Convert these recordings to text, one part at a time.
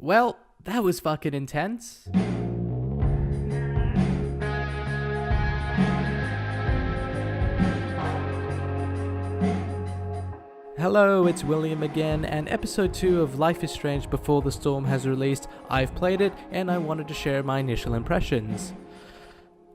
Well, that was fucking intense. Hello, it's William again, and episode 2 of Life is Strange Before the Storm has released. I've played it, and I wanted to share my initial impressions.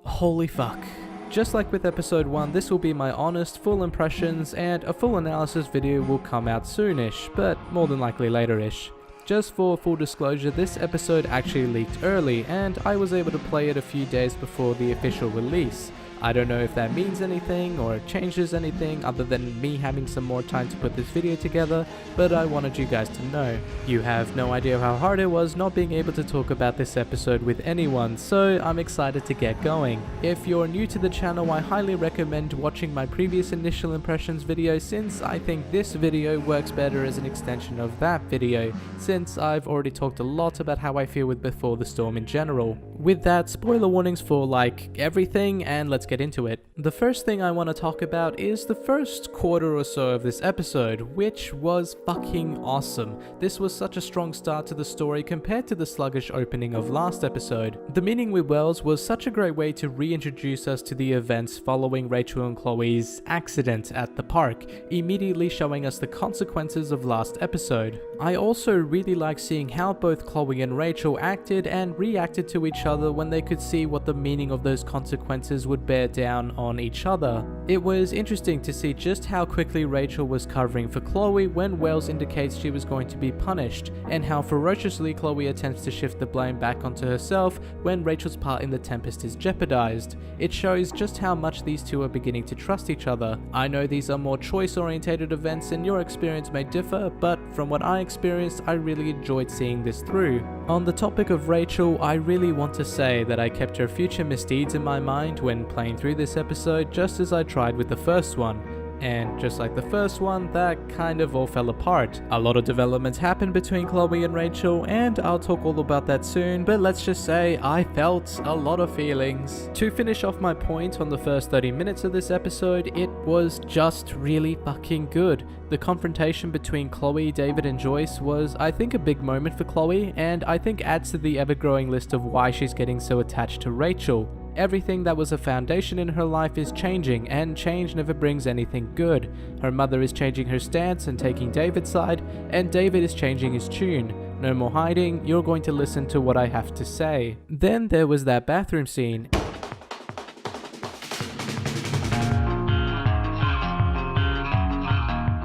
Holy fuck. Just like with episode 1, this will be my honest, full impressions, and a full analysis video will come out soonish, but more than likely later-ish. Just for full disclosure, this episode actually leaked early, and I was able to play it a few days before the official release. I don't know if that means anything or changes anything other than me having some more time to put this video together, but I wanted you guys to know. You have no idea how hard it was not being able to talk about this episode with anyone, so I'm excited to get going. If you're new to the channel, I highly recommend watching my previous initial impressions video, since I think this video works better as an extension of that video, since I've already talked a lot about how I feel with Before the Storm in general. With that, spoiler warnings for like everything, and let's get into it. The first thing I want to talk about is the first quarter or so of this episode, which was fucking awesome. This was such a strong start to the story compared to the sluggish opening of last episode. The meeting with Wells was such a great way to reintroduce us to the events following Rachel and Chloe's accident at the park, immediately showing us the consequences of last episode. I also really like seeing how both Chloe and Rachel acted and reacted to each other when they could see what the meaning of those consequences would bear down on each other. It was interesting to see just how quickly Rachel was covering for Chloe when Wells indicates she was going to be punished, and how ferociously Chloe attempts to shift the blame back onto herself when Rachel's part in the Tempest is jeopardized. It shows just how much these two are beginning to trust each other. I know these are more choice-orientated events and your experience may differ, but from what I experienced, I really enjoyed seeing this through. On the topic of Rachel, I really want to say that I kept her future misdeeds in my mind when playing through this episode, just as I tried with the first one. And just like the first one, that kind of all fell apart. A lot of developments happened between Chloe and Rachel, and I'll talk all about that soon, but let's just say I felt a lot of feelings. To finish off my point on the first 30 minutes of this episode, it was just really fucking good. The confrontation between Chloe, David and Joyce was, I think, a big moment for Chloe, and I think adds to the ever-growing list of why she's getting so attached to Rachel. Everything that was a foundation in her life is changing, and change never brings anything good. Her mother is changing her stance and taking David's side, and David is changing his tune. No more hiding, you're going to listen to what I have to say. Then there was that bathroom scene.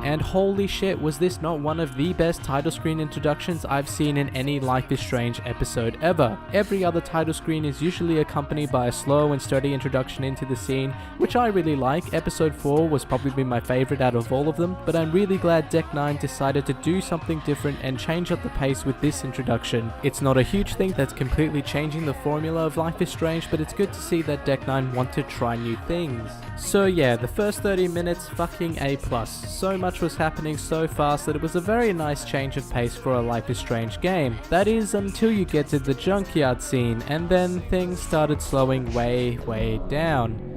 And holy shit, was this not one of the best title screen introductions I've seen in any Life is Strange episode ever. Every other title screen is usually accompanied by a slow and sturdy introduction into the scene, which I really like. Episode 4 was probably my favorite out of all of them, but I'm really glad Deck 9 decided to do something different and change up the pace with this introduction. It's not a huge thing that's completely changing the formula of Life is Strange, but it's good to see that Deck 9 want to try new things. So yeah, the first 30 minutes, fucking A+. So much was happening so fast that it was a very nice change of pace for a Life is Strange game. That is, until you get to the junkyard scene, and then things started slowing way down.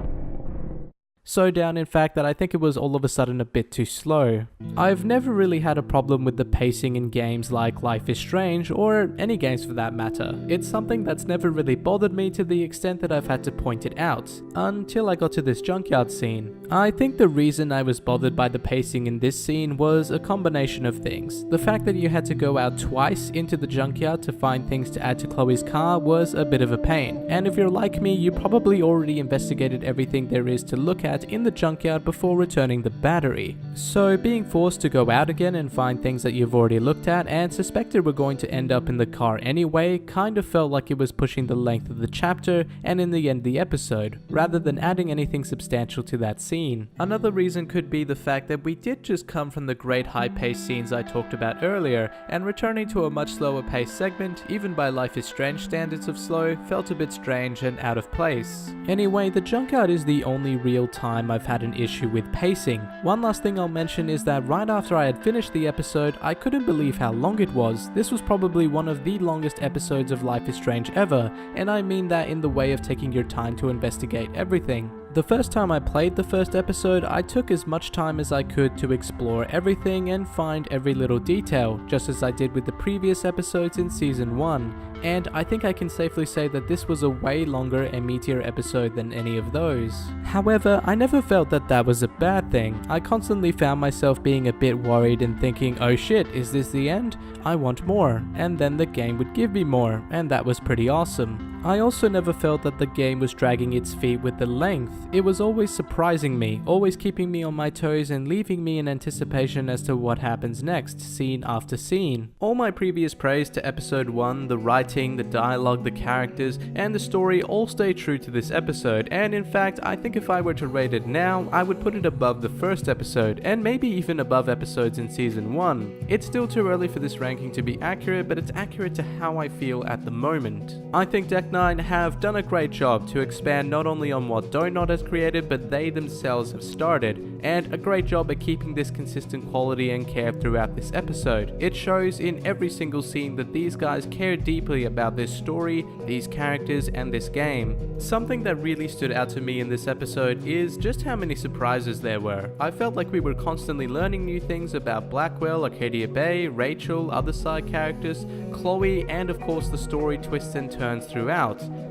So down, in fact, that I think it was all of a sudden a bit too slow. I've never really had a problem with the pacing in games like Life is Strange, or any games for that matter. It's something that's never really bothered me to the extent that I've had to point it out, until I got to this junkyard scene. I think the reason I was bothered by the pacing in this scene was a combination of things. The fact that you had to go out twice into the junkyard to find things to add to Chloe's car was a bit of a pain, and if you're like me, you probably already investigated everything there is to look at in the junkyard before returning the battery. So being forced to go out again and find things that you've already looked at and suspected were going to end up in the car anyway kind of felt like it was pushing the length of the chapter and in the end the episode, rather than adding anything substantial to that scene. Another reason could be the fact that we did just come from the great high-paced scenes I talked about earlier, and returning to a much slower paced segment, even by Life is Strange standards of slow, felt a bit strange and out of place. Anyway, the junkyard is the only real time I've had an issue with pacing. One last thing I'll mention is that right after I had finished the episode, I couldn't believe how long it was. This was probably one of the longest episodes of Life is Strange ever, and I mean that in the way of taking your time to investigate everything. The first time I played the first episode, I took as much time as I could to explore everything and find every little detail, just as I did with the previous episodes in Season 1, and I think I can safely say that this was a way longer and meatier episode than any of those. However, I never felt that that was a bad thing. I constantly found myself being a bit worried and thinking, oh shit, is this the end? I want more. And then the game would give me more, and that was pretty awesome. I also never felt that the game was dragging its feet with the length. It was always surprising me, always keeping me on my toes and leaving me in anticipation as to what happens next, scene after scene. All my previous praise to episode 1, the writing, the dialogue, the characters, and the story all stay true to this episode, and in fact, I think if I were to rate it now, I would put it above the first episode, and maybe even above episodes in Season 1. It's still too early for this ranking to be accurate, but it's accurate to how I feel at the moment. I think Deck 9 have done a great job to expand not only on what Donut has created, but they themselves have started, and a great job at keeping this consistent quality and care throughout this episode. It shows in every single scene that these guys care deeply about this story, these characters, and this game. Something that really stood out to me in this episode is just how many surprises there were. I felt like we were constantly learning new things about Blackwell, Arcadia Bay, Rachel, other side characters, Chloe, and of course the story twists and turns throughout.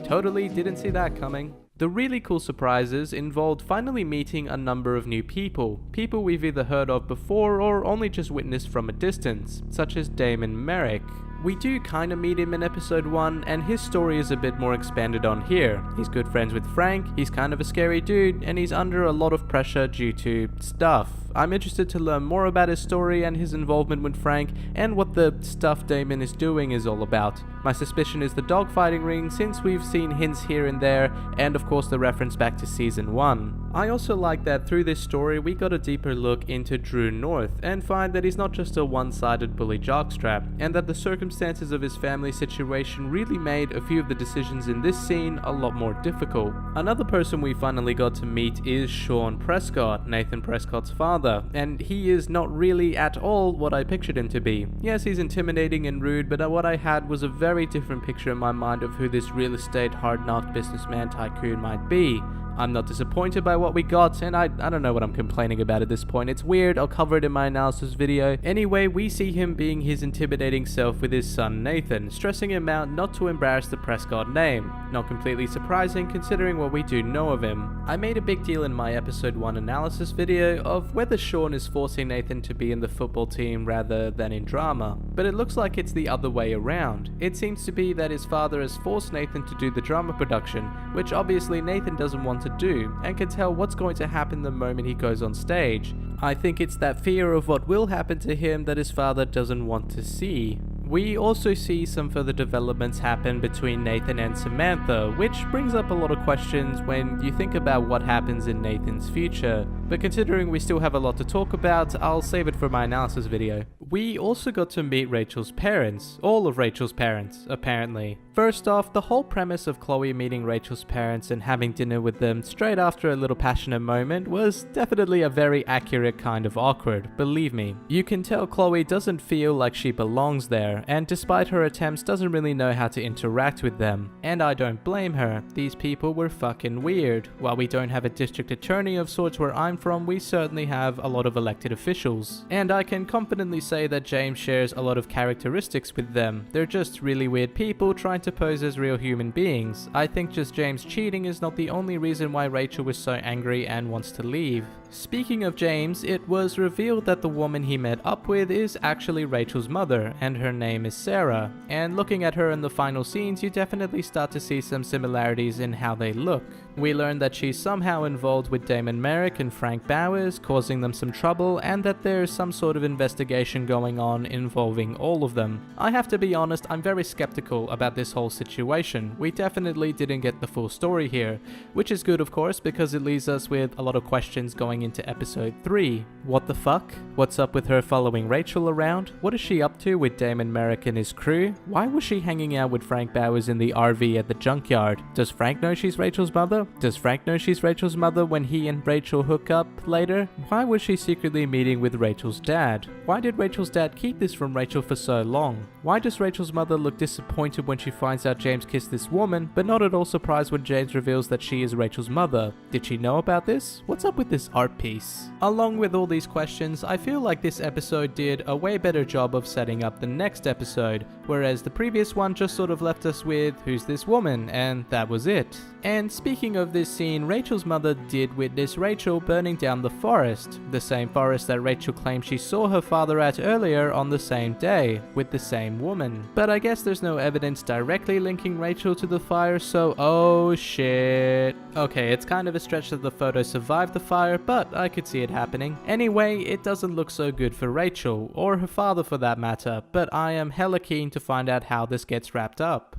Totally didn't see that coming. The really cool surprises involved finally meeting a number of new people we've either heard of before or only just witnessed from a distance, such as Damon Merrick. We do kinda meet him in episode 1, and his story is a bit more expanded on here. He's good friends with Frank, he's kind of a scary dude, and he's under a lot of pressure due to stuff. I'm interested to learn more about his story and his involvement with Frank, and what the stuff Damon is doing is all about. My suspicion is the dogfighting ring, since we've seen hints here and there, and of course the reference back to Season 1. I also like that through this story we got a deeper look into Drew North, and find that he's not just a one-sided bully jockstrap, and that the circumstances of his family situation really made a few of the decisions in this scene a lot more difficult. Another person we finally got to meet is Sean Prescott, Nathan Prescott's father, and he is not really at all what I pictured him to be. Yes, he's intimidating and rude, but what I had was a very different picture in my mind of who this real estate hard-knocked businessman tycoon might be. I'm not disappointed by what we got, and I don't know what I'm complaining about at this point. It's weird, I'll cover it in my analysis video. Anyway, we see him being his intimidating self with his son Nathan, stressing him out not to embarrass the Prescott name. Not completely surprising considering what we do know of him. I made a big deal in my episode 1 analysis video of whether Sean is forcing Nathan to be in the football team rather than in drama, but it looks like it's the other way around. It seems to be that his father has forced Nathan to do the drama production, which obviously Nathan doesn't want to do, and can tell what's going to happen the moment he goes on stage. I think it's that fear of what will happen to him that his father doesn't want to see. We also see some further developments happen between Nathan and Samantha, which brings up a lot of questions when you think about what happens in Nathan's future. But considering we still have a lot to talk about, I'll save it for my analysis video. We also got to meet Rachel's parents, all of Rachel's parents, apparently. First off, the whole premise of Chloe meeting Rachel's parents and having dinner with them straight after a little passionate moment was definitely a very accurate kind of awkward, believe me. You can tell Chloe doesn't feel like she belongs there, and despite her attempts doesn't really know how to interact with them. And I don't blame her, these people were fucking weird. While we don't have a district attorney of sorts where I'm from, we certainly have a lot of elected officials. And I can confidently say that James shares a lot of characteristics with them. They're just really weird people trying to pose as real human beings. I think just James cheating is not the only reason why Rachel was so angry and wants to leave. Speaking of James, it was revealed that the woman he met up with is actually Rachel's mother, and her name is Sarah. And looking at her in the final scenes, you definitely start to see some similarities in how they look. We learn that she's somehow involved with Damon Merrick and Frank Bowers, causing them some trouble, and that there's some sort of investigation going on involving all of them. I have to be honest, I'm very skeptical about this whole situation. We definitely didn't get the full story here, which is good of course because it leaves us with a lot of questions going going into episode 3. What the fuck? What's up with her following Rachel around? What is she up to with Damon Merrick and his crew? Why was she hanging out with Frank Bowers in the RV at the junkyard? Does Frank know she's Rachel's mother? Does Frank know she's Rachel's mother when he and Rachel hook up later? Why was she secretly meeting with Rachel's dad? Why did Rachel's dad keep this from Rachel for so long? Why does Rachel's mother look disappointed when she finds out James kissed this woman, but not at all surprised when James reveals that she is Rachel's mother? Did she know about this? What's up with this art piece? Along with all these questions, I feel like this episode did a way better job of setting up the next episode, whereas the previous one just sort of left us with, who's this woman, and that was it. And speaking of this scene, Rachel's mother did witness Rachel burning down the forest, the same forest that Rachel claimed she saw her father at earlier on the same day, with the same woman. But I guess there's no evidence directly linking Rachel to the fire, so oh shit. Okay, it's kind of a stretch that the photo survived the fire, but I could see it happening. Anyway, it doesn't look so good for Rachel, or her father for that matter, but I am hella keen to find out how this gets wrapped up.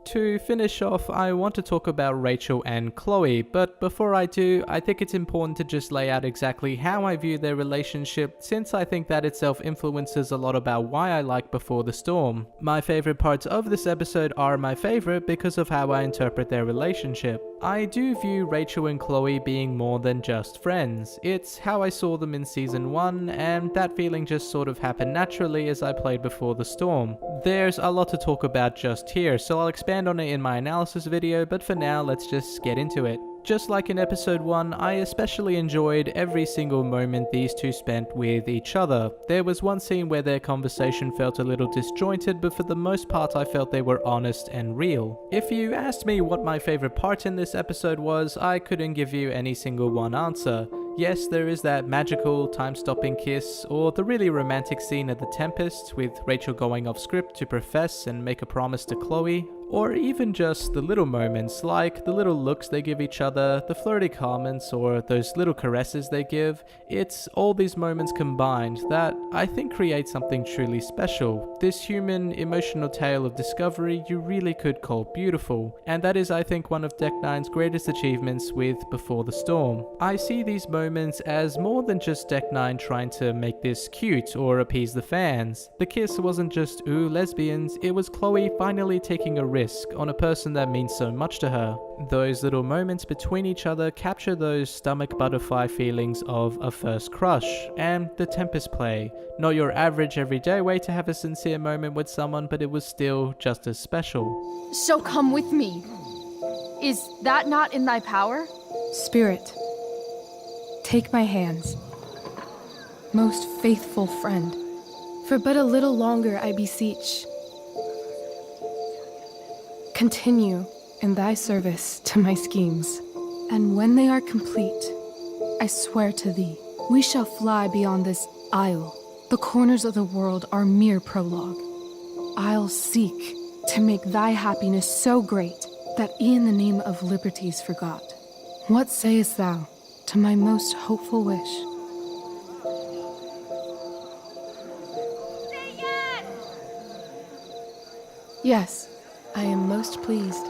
To finish off, I want to talk about Rachel and Chloe, but before I do, I think it's important to just lay out exactly how I view their relationship, since I think that itself influences a lot about why I like Before the Storm. My favorite parts of this episode are my favorite because of how I interpret their relationship. I do view Rachel and Chloe being more than just friends. It's how I saw them in season 1, and that feeling just sort of happened naturally as I played Before the Storm. There's a lot to talk about just here, so I'll expand on it in my analysis video, but for now, let's just get into it. Just like in episode 1, I especially enjoyed every single moment these two spent with each other. There was one scene where their conversation felt a little disjointed, but for the most part I felt they were honest and real. If you asked me what my favorite part in this episode was, I couldn't give you any single one answer. Yes, there is that magical, time-stopping kiss, or the really romantic scene at the Tempest, with Rachel going off script to profess and make a promise to Chloe, or even just the little moments, like the little looks they give each other, the flirty comments, or those little caresses they give. It's all these moments combined that I think create something truly special. This human, emotional tale of discovery you really could call beautiful, and that is, I think, one of Deck 9's greatest achievements with Before the Storm. I see these moments as more than just Deck 9 trying to make this cute or appease the fans. The kiss wasn't just ooh lesbians, it was Chloe finally taking a risk on a person that means so much to her. Those little moments between each other capture those stomach butterfly feelings of a first crush. And the Tempest play, not your average everyday way to have a sincere moment with someone, but it was still just as special. So come with me. Is that not in thy power? Spirit, take my hands, most faithful friend. For but a little longer, I beseech. Continue in thy service to my schemes, and when they are complete, I swear to thee, we shall fly beyond this isle. The corners of the world are mere prologue. I'll seek to make thy happiness so great that e'en the name of liberty's forgot. What sayest thou to my most hopeful wish? Say yes! Yes, I am most pleased.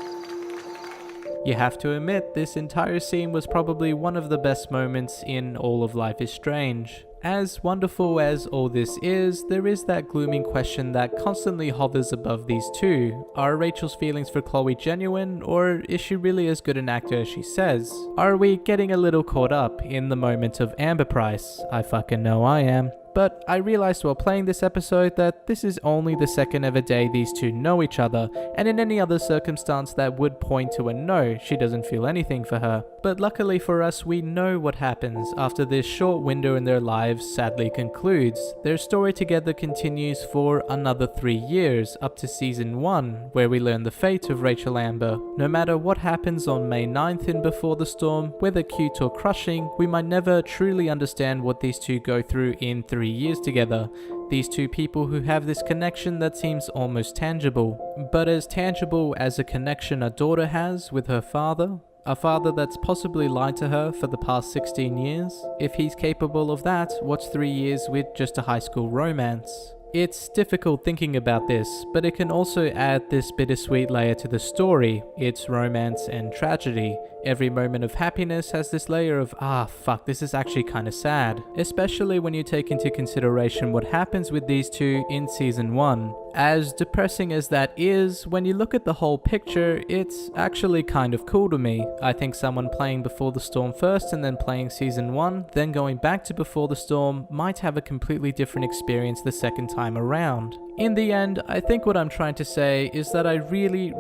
You have to admit, this entire scene was probably one of the best moments in all of Life is Strange. As wonderful as all this is, there is that glooming question that constantly hovers above these two. Are Rachel's feelings for Chloe genuine, or is she really as good an actor as she says? Are we getting a little caught up in the moment of Amberprice? I fucking know I am. But I realized while playing this episode that this is only the second ever day these two know each other, and in any other circumstance that would point to a no, she doesn't feel anything for her. But luckily for us, we know what happens after this short window in their lives sadly concludes. Their story together continues for another 3 years, up to season 1, where we learn the fate of Rachel Amber. No matter what happens on May 9th in Before the Storm, whether cute or crushing, we might never truly understand what these two go through in 3 years together. These two people who have this connection that seems almost tangible. But as tangible as a connection a daughter has with her father, a father that's possibly lied to her for the past 16 years? If he's capable of that, what's 3 years with just a high school romance? It's difficult thinking about this, but it can also add this bittersweet layer to the story. It's romance and tragedy. Every moment of happiness has this layer of, fuck, this is actually kind of sad. Especially when you take into consideration what happens with these two in season 1. As depressing as that is, when you look at the whole picture, it's actually kind of cool to me. I think someone playing Before the Storm first and then playing season 1, then going back to Before the Storm might have a completely different experience the second time around. In the end, I think what I'm trying to say is that I really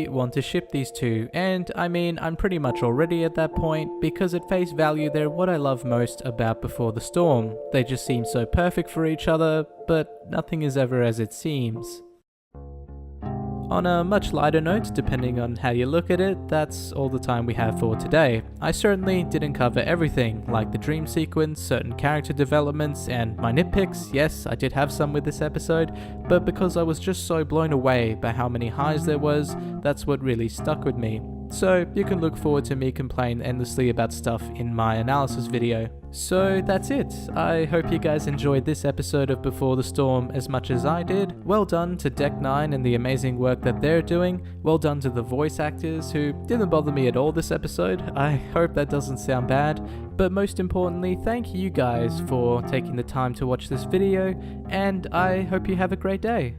want to ship these two, and I mean, I'm pretty much already at that point, because at face value they're what I love most about Before the Storm. They just seem so perfect for each other, but nothing is ever as it seems. On a much lighter note, depending on how you look at it, that's all the time we have for today. I certainly didn't cover everything, like the dream sequence, certain character developments, and my nitpicks. Yes, I did have some with this episode, but because I was just so blown away by how many highs there was, that's what really stuck with me. So you can look forward to me complain endlessly about stuff in my analysis video. So that's it. I hope you guys enjoyed this episode of Before the Storm as much as I did. Well done to Deck 9 and the amazing work that they're doing. Well done to the voice actors who didn't bother me at all this episode. I hope that doesn't sound bad. But most importantly, thank you guys for taking the time to watch this video, and I hope you have a great day.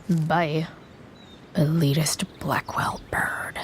Bye, elitist Blackwell bird.